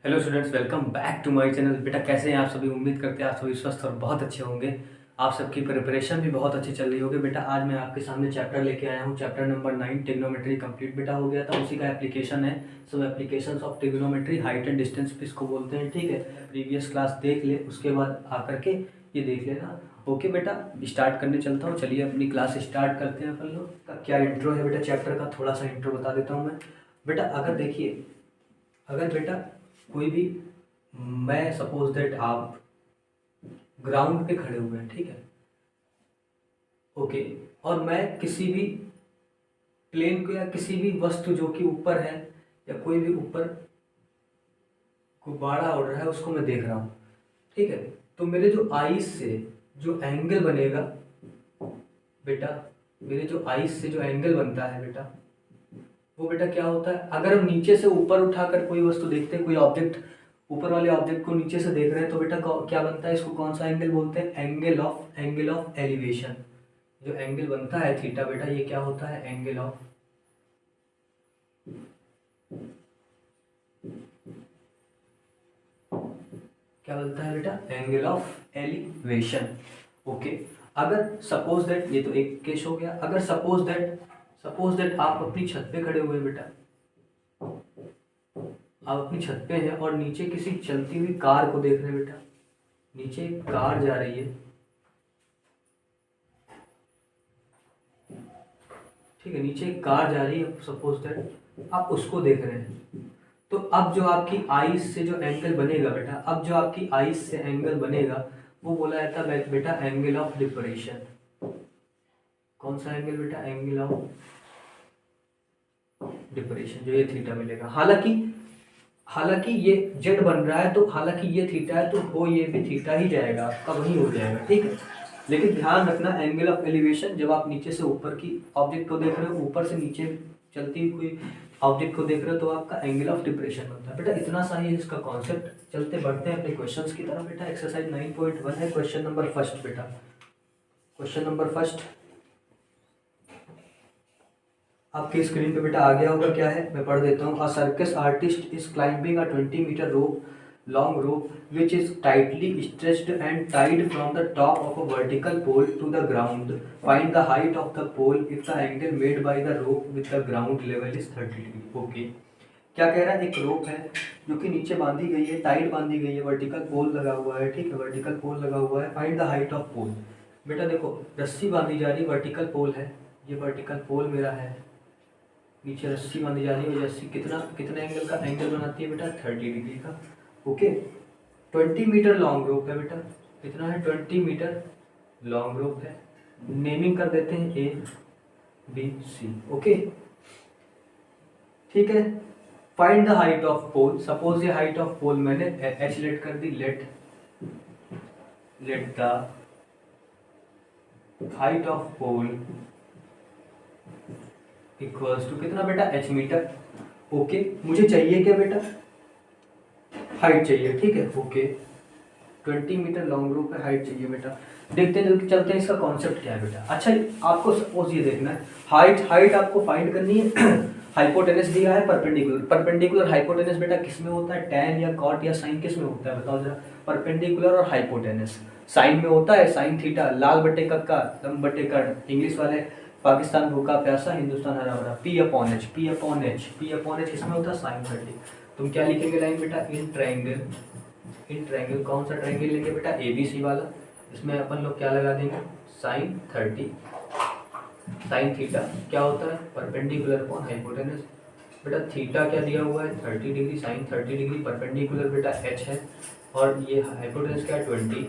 Hello students, welcome back to my channel. बेटा कैसे हैं आप सभी? उम्मीद करते हैं आप सभी स्वस्थ और बहुत अच्छे होंगे। आप सबकी प्रिपरेशन भी बहुत अच्छी चल रही होगी। बेटा आज मैं आपके सामने चैप्टर लेके आया हूँ, चैप्टर नंबर 9 ट्रिग्नोमेट्री कंप्लीट बेटा हो गया था। उसी का एप्लीकेशन है, सब applications of trigonometry, height and distance इसको बोलते हैं। ठीक है, प्रीवियस क्लास देख ले, उसके बाद आकर के ये देख लेना। ओके बेटा, स्टार्ट करने चलता हूँ। चलिए अपनी क्लास स्टार्ट करते हैं अपन लोग का। क्या इंट्रो है बेटा चैप्टर का, थोड़ा सा इंट्रो बता देता हूँ मैं। बेटा अगर देखिए, अगर बेटा कोई भी, मैं सपोज दैट आप ग्राउंड पे खड़े हुए हैं, ठीक है, ओके, और मैं किसी भी प्लेन को या किसी भी वस्तु जो कि ऊपर है या कोई भी ऊपर गुब्बारा उड़ रहा है उसको मैं देख रहा हूँ, ठीक है, तो मेरे जो आईज से जो एंगल बनेगा बेटा, मेरे जो आईज से जो एंगल बनता है बेटा, वो बेटा क्या होता है, अगर हम नीचे से ऊपर उठाकर कोई वस्तु देखते हैं, कोई ऑब्जेक्ट, ऊपर वाले ऑब्जेक्ट को नीचे से देख रहे हैं, तो बेटा क्या बनता है, इसको कौन सा एंगल बोलते हैं? Angle of elevation. जो एंगल बनता है थीटा बेटा, ये क्या होता है? एंगल ऑफ, क्या बनता है बेटा? Angle of elevation. ओके, अगर सपोज दैट, ये तो एक केस हो गया। अगर सपोज दैट आप अपनी छत पे खड़े हुए बेटा, आप अपनी छत पे हैं और नीचे किसी चलती हुई कार को देख रहे हैं बेटा। नीचे एक कार जा रही है, ठीक है, नीचे एक कार जा रही है, सपोज दैट आप उसको देख रहे हैं। तो अब जो आपकी आईज से जो एंगल बनेगा बेटा, अब जो आपकी आईज से एंगल बनेगा वो बोला जाता है बेटा एंगल ऑफ डिपरेशन। कौन सा एंगल बेटा? एंगल ऑफ डिपरेशन, जो ये थीटा मिलेगा। हालांकि ये जेड बन रहा है, तो हालांकि ये थीटा है तो वो ये भी थीटा ही जाएगा, आपका वही हो जाएगा, ठीक है। लेकिन ध्यान रखना, एंगल ऑफ एलिवेशन जब आप नीचे से ऊपर की ऑब्जेक्ट को देख रहे हो, ऊपर से नीचे चलती हुई कोई ऑब्जेक्ट को देख रहे हो, तो आपका एंगल ऑफ डिप्रेशन बनता है बेटा। इतना सा ही इसका कॉन्सेप्ट। चलते बढ़ते हैं अपने क्वेश्चंस की तरफ बेटा। एक्सरसाइज 9.1 है, क्वेश्चन नंबर फर्स्ट बेटा। क्वेश्चन नंबर फर्स्ट आपकी स्क्रीन पे बेटा आ गया होगा। क्या है मैं पढ़ देता हूँ। A circus artist is climbing a 20 metre rope, long rope which is tightly stretched and tied from the top of a vertical pole to the ground. Find the height of the pole if the angle made by the rope with the ground level is 30 degree. Okay. क्या कह रहा है? एक रोप है जो कि नीचे बांधी गई है, टाइट बांधी गई है, वर्टिकल पोल लगा हुआ है, ठीक है, वर्टिकल पोल लगा हुआ है। फाइंड द हाइट ऑफ पोल। बेटा देखो, रस्सी बांधी जा रही, वर्टिकल पोल है, ये वर्टिकल पोल मेरा है, नीचे रस्सी बांधी जा रही है। रस्सी कितना कितना एंगल का एंगल बनाती है बेटा? 30 डिग्री का। ओके, 20 मीटर लॉन्ग रोप है बेटा। कितना है? 20 मीटर लॉन्ग रोप है। नेमिंग कर देते हैं ए बी सी। ओके, ठीक है। Find the height of pole. Suppose ये हाइट ऑफ पोल मैंने एच लेट कर दी। Let the height of pole equals to कितना बेटा? H metre. ओके, मुझे चाहिए क्या बेटा? हाइट चाहिए, ठीक है। ओके, 20 मीटर लॉन्ग रूप है, हाइट चाहिए बेटा। देखते हैं, चलते हैं इसका कॉन्सेप्ट क्या है बेटा। अच्छा, आपको सपोज ये देखना है, हाइट आपको फाइंड करनी है। हाइपोटेनस दिया है, परपेंडिकुलर हाइपोटेनस बेटा किस में होता है? टैन या कॉट या साइन, किस में होता है बताओ जरा? परपेंडिकुलर और हाइपोटेनस साइन में होता है। साइन थीटा, लाल बटे कक्का, लंब बटे कर्ण। इंग्लिश वाले, पाकिस्तान भूखा प्यासा, हिंदुस्तान हरा भरा। पी अपॉन एच किसमें होता है? साइन 30। तुम क्या लिखेंगे लाइन बेटा? इन ट्रायंगल कौन सा ट्रायंगल लेंगे बेटा? ABC वाला। इसमें अपन लोग क्या लगा देंगे? साइन 30। साइन थीटा क्या होता है? Perpendicular upon hypotenuse. बेटा थीटा क्या दिया हुआ है? 30 डिग्री। साइन 30 डिग्री, परपेंडिकुलर बेटा H है, और ये हाइपोटेनस क्या है? 20।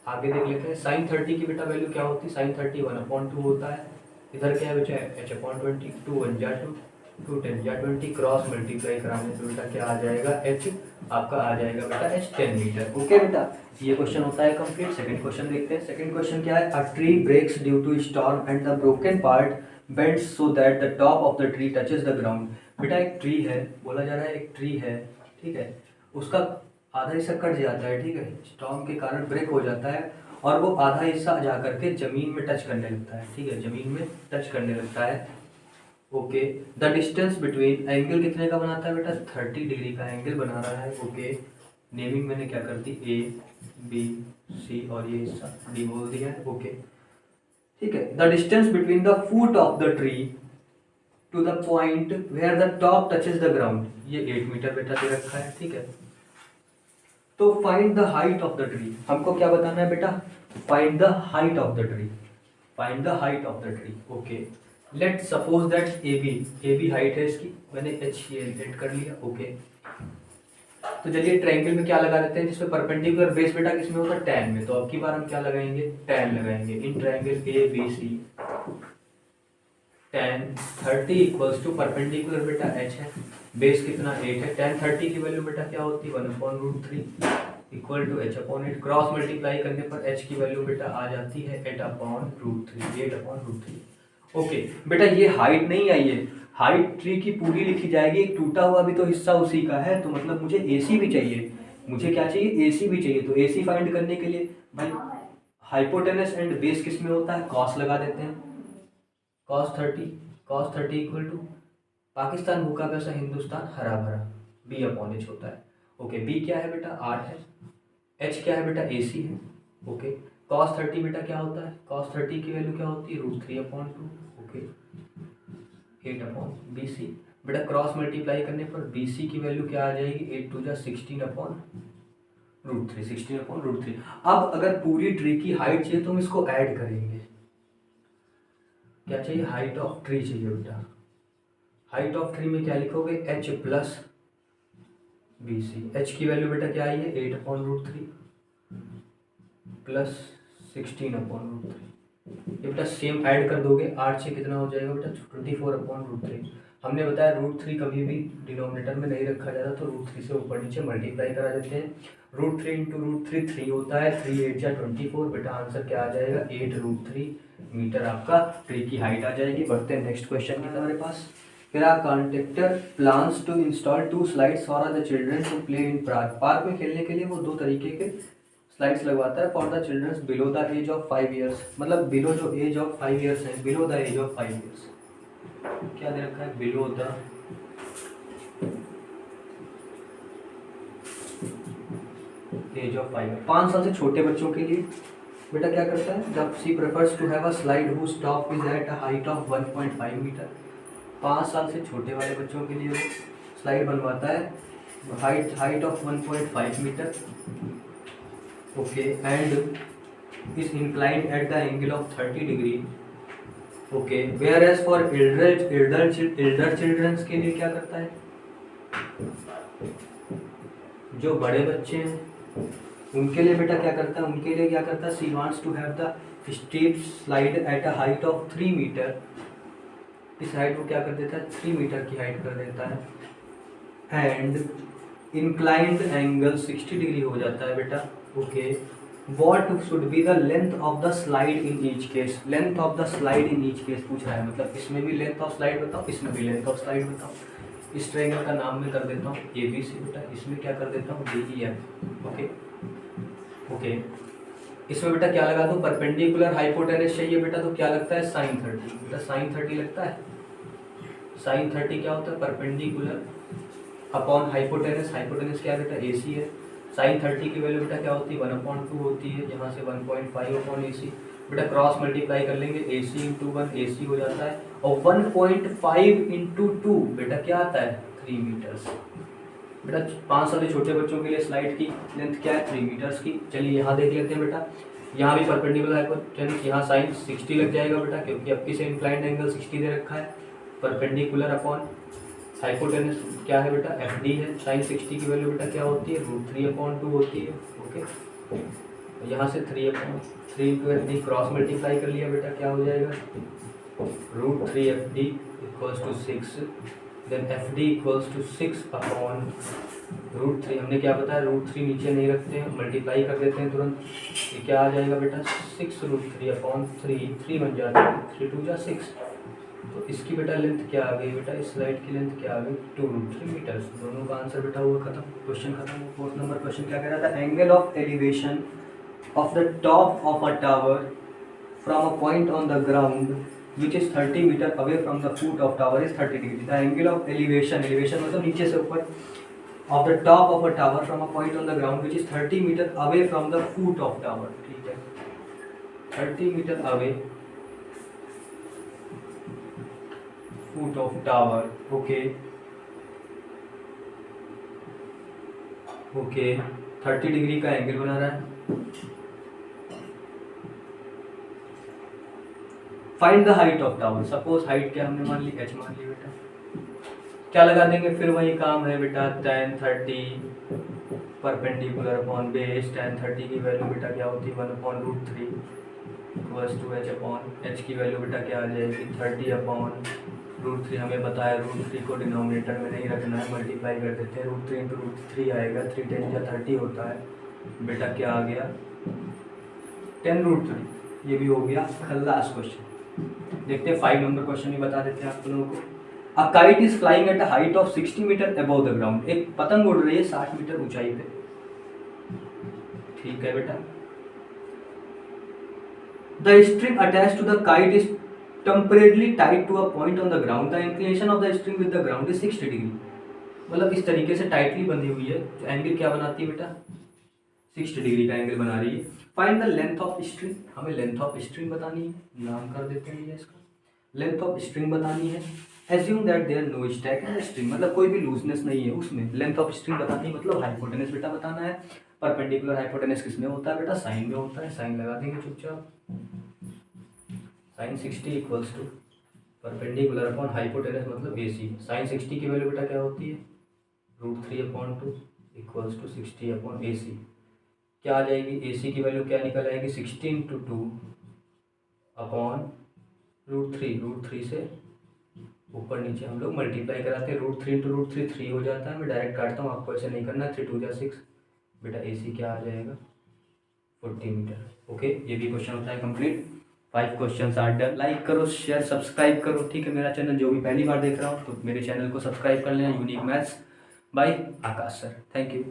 आगे देख लेते हैं। साइन 30 की बेटा वैल्यू क्या होती है? साइन 30 1/2 होता है। इधर क्या है बच्चा? H/20। 2 1 जा 2, 2 10 जा 20। क्रॉस मल्टीप्लाई कराने से बेटा क्या आ जाएगा? H आपका आ जाएगा बेटा H 10 मीटर। ओके बेटा, ये क्वेश्चन होता है कंप्लीट। सेकंड क्वेश्चन देखते हैं। सेकंड क्वेश्चन क्या है? A tree breaks due to storm and the broken part bends so that the top of the tree touches the ground. बेटा एक ट्री है, बोला जा रहा है एक ट्री है, ठीक है, उसका आधा हिस्सा कट जाता है, ठीक है, स्टॉर्म के कारण ब्रेक हो जाता है, और वो आधा हिस्सा जा करके जमीन में टच करने लगता है, ठीक है, जमीन में टच करने लगता है। Okay. The distance between, angle कितने का बनाता है बेटा, 30 डिग्री का एंगल बना रहा है। ओके, नेमिंग मैंने क्या कर दी, ए बी सी और ये हिस्सा डी बोल दिया है। ओके ठीक है। The distance between the foot of the tree to the point where the top touches the ground, ये 8 मीटर बेटा दे रखा है। ठीक है, तो find the height of the tree, हमको क्या बताना है बेटा, find the height of the tree, find the height of the tree. Okay, let suppose that A B height है इसकी, मैंने एच एड कर लिया। ओके, तो चलिए ट्रायंगल में क्या लगा देते हैं, जिसमें परपेंडिकुलर बेस बेटा किसमें होता है, tan में, तो अब की बार हम क्या लगाएंगे, tan लगाएंगे। In triangle A B C tan 30 equals to perpendicular बेटा h है, बेस कितना 8 है, tan 30 की वैल्यू बेटा क्या होती है 1/√3 equal to h upon 8, cross multiply करने पर h की वैल्यू बेटा आ जाती है 8/√3। ओके बेटा, ये हाइट नहीं आई है, हाइट ट्री की पूरी लिखी जाएगी, एक टूटा हुआ भी तो हिस्सा उसी का है, तो मतलब मुझे AC भी चाहिए, मुझे क्या चाहिए, AC भी चाहिए। तो AC फाइंड करने के लिए भाई हाइपोटेनस एंड बेस किस में होता है, कॉस लगा देते हैं, cos 30 इक्वल टू पाकिस्तान भूखा प्यासा हिंदुस्तान हरा भरा, B/H होता है। ओके, B क्या है बेटा, R है, H क्या है बेटा, AC है। ओके, cos 30 बेटा क्या होता है, cos 30 की वैल्यू क्या होती है √3/2। ओके, 8/BC बेटा, क्रॉस मल्टीप्लाई करने पर BC की वैल्यू क्या आ जाएगी, 8 2 16/√3। अब अगर पूरी ट्री की हाइट चाहिए तो हम इसको ऐड करेंगे, क्या चाहिए, हाइट ऑफ ट्री चाहिए बेटा। हाइट ऑफ ट्री में क्या लिखोगे, h प्लस BC, h की वैल्यू बेटा क्या आई है 8/√3 प्लस 16/√3, ये बेटा सेम ऐड कर दोगे, 8 से कितना हो जाएगा बेटा 24/√3। हमने बताया √3 कभी भी डिनोमिनेटर में नहीं रखा जाता, तो √3 से ऊपर नीचे मल्टीप्लाई करा देते हैं। √3 इंटू √3 3 होता है, 3 8 जा 24, बेटा आंसर क्या आ जाएगा 8√3 मीटर, आपका ट्री की हाइट आ जाएगी। बढ़ते हैं नेक्स्ट क्वेश्चन की हमारे पास। फिर आप contractor plans to install 2 slides for the children to play in park, park में खेलने के लिए वो 2 तरीके के स्लाइड्स लगवाता है for the childrens below the age of 5 years, मतलब बिलो जो एज ऑफ 5 ईयर्स है, below the age of 5 years, क्या दे रखा है, बिलो द एज ऑफ 5 साल से छोटे बच्चों के लिए बेटा क्या करता है, जब she prefers to have a slide whose top is at a height of 1.5 metre, 5 साल से छोटे वाले बच्चों के लिए वो स्लाइड बनवाता है height of 1.5 metre. Okay, and is inclined at the angle of 30 degree. Okay, whereas for elder children के लिए क्या करता है, जो बड़े बच्चे हैं उनके लिए बेटा क्या करता है, उनके लिए क्या करता है, she wants to have the steep slide at a height of 3 metre, इस हाइट को क्या कर देता है 3 मीटर की हाइट कर देता है, एंड इंक्लाइंड एंगल 60 डिग्री हो जाता है बेटा। Okay, What should be the length of the slide in each case? Length of the slide in each case पूछ रहा है, मतलब इसमें भी लेंथ ऑफ स्लाइड बताओ, इसमें भी लेंथ ऑफ स्लाइड बताओ। इस ट्रायंगल का नाम मैं कर देता हूँ ABC बेटा, इसमें क्या कर देता हूँ DEF। ओके ओके, इसमें बेटा क्या लगा दूँ, परपेंडिकुलर हाइपोटेनस चाहिए बेटा, तो क्या लगता है sin 30, बेटा sin 30 लगता है। sin 30 क्या होता है, परपेंडिकुलर अपॉन हाइपोटेनस, हाइपोटेनस क्या बेटा AC है, sin 30 की वैल्यू बेटा क्या होती है 1/2 होती है, यहाँ से 1.5/AC, बेटा क्रॉस मल्टीप्लाई कर लेंगे, AC इंटू 1 AC हो जाता है, और 1.5 इंटू 2 बेटा क्या आता है 3 मीटर्स। बेटा 5 साल से छोटे बच्चों के लिए स्लाइड की लेंथ क्या है 3 मीटर्स की। चलिए यहाँ देख लेते हैं बेटा, यहाँ भी परपेंडिकुलर हाइपोटेनस, यहाँ साइन 60 लग जाएगा बेटा, क्योंकि आपकी से इंक्लाइंड एंगल 60 दे रखा है, परपेंडिकुलर अपॉन हाइपोटेनस क्या है बेटा FD है, साइन 60 की वैल्यू बेटा क्या होती है √3/2 होती है। ओके, यहाँ से 3/3 इंटू FD क्रॉस मल्टीप्लाई कर लिया बेटा, क्या हो जाएगा √3FD equals to 6, then FD equals to 6/√3, हमने क्या बताया √3 नीचे नहीं रखते हैं, मल्टीप्लाई कर देते हैं तुरंत, ये क्या आ जाएगा बेटा 6√3/3, 3 बन जाता है, 3 2 जा 6, तो इसकी बेटा लेंथ क्या आ गई बेटा, इस स्लाइड की लेंथ क्या आ गई 2√3 मीटर। दोनों का आंसर बेटा हुआ खत्म, क्वेश्चन खत्म। 4th नंबर क्वेश्चन क्या कह रहा था, angle of elevation of the top of a tower from a point on the ground which is 30 metre away from the foot of tower is 30 degree. The angle of elevation, elevation मतलब नीचे से ऊपर, of the top of a tower from a point on the ground which is 30 metre away from the foot of tower, ठीक है, 30 metre away foot of tower, okay okay 30 degree का angle बना रहा है। Find the height of tower, suppose height क्या हमने मान ली, h मान ली बेटा, क्या लगा देंगे, फिर वही काम है बेटा, tan 30 perpendicular upon base, tan 30 की वैल्यू बेटा क्या होती है 1/√3 इक्वल्स टू h की वैल्यू बेटा क्या आ जाएगी 30/√3, हमें बताया √3 को डिनोमिनेटर में नहीं रखना है, मल्टीप्लाई कर देते हैं, √3 × √3 आएगा, 3 10 या 30 होता है बेटा, क्या आ गया 10√3, ये भी हो गया खल्लास क्वेश्चन। देखते हैं 5 नंबर क्वेश्चन भी बता देते हैं आप लोगों को। A kite is flying at a height of 60 metre above the ground, एक पतंग उड़ रही है 60 मीटर ऊंचाई पे, ठीक है बेटा। The string attached to the kite is temporarily tied to a point on the ground, the inclination of the string with the ground is 60 degree, मतलब इस तरीके से टाइटली बंधी हुई है, तो एंगल क्या बनाती है बेटा 60 डिग्री का एंगल बना रही है। Find the length of string, हमें लेंथ ऑफ स्ट्रिंग बतानी है, नाम कर देते हैं ये इसका, लेंथ ऑफ स्ट्रिंग बतानी है। Assume that there no slack in string, मतलब कोई भी लूजनेस नहीं है उसमें, लेंथ ऑफ स्ट्रिंग बतानी है, मतलब हाइपोटेनस बेटा बताना है। परपेंडिकुलर हाइपोटेनस किसमें होता है बेटा, साइन में होता है, साइन लगा देंगे चुपचाप, sine 60 equals to perpendicular upon hypotenuse मतलब AC, साइन 60 की वैल्यू बेटा क्या होती है √3/2 इक्वल्स टू 60/AC, क्या आ जाएगी AC की वैल्यू क्या निकल आएगी 16 × 2/√3, √3 से ऊपर नीचे हम लोग मल्टीप्लाई कराते हैं, √3 × √3 3 हो जाता है, मैं डायरेक्ट काटता हूँ, आपको ऐसे नहीं करना, 3 2 जा 6 बेटा, AC क्या आ जाएगा 40 मीटर, ओके। ये भी क्वेश्चन होता है complete. 5 question are done. Like करो, शेयर, सब्सक्राइब करो, ठीक है। मेरा चैनल जो भी पहली बार देख रहा हूँ तो मेरे चैनल को सब्सक्राइब कर लेना, unique maths by Akash sir, thank you.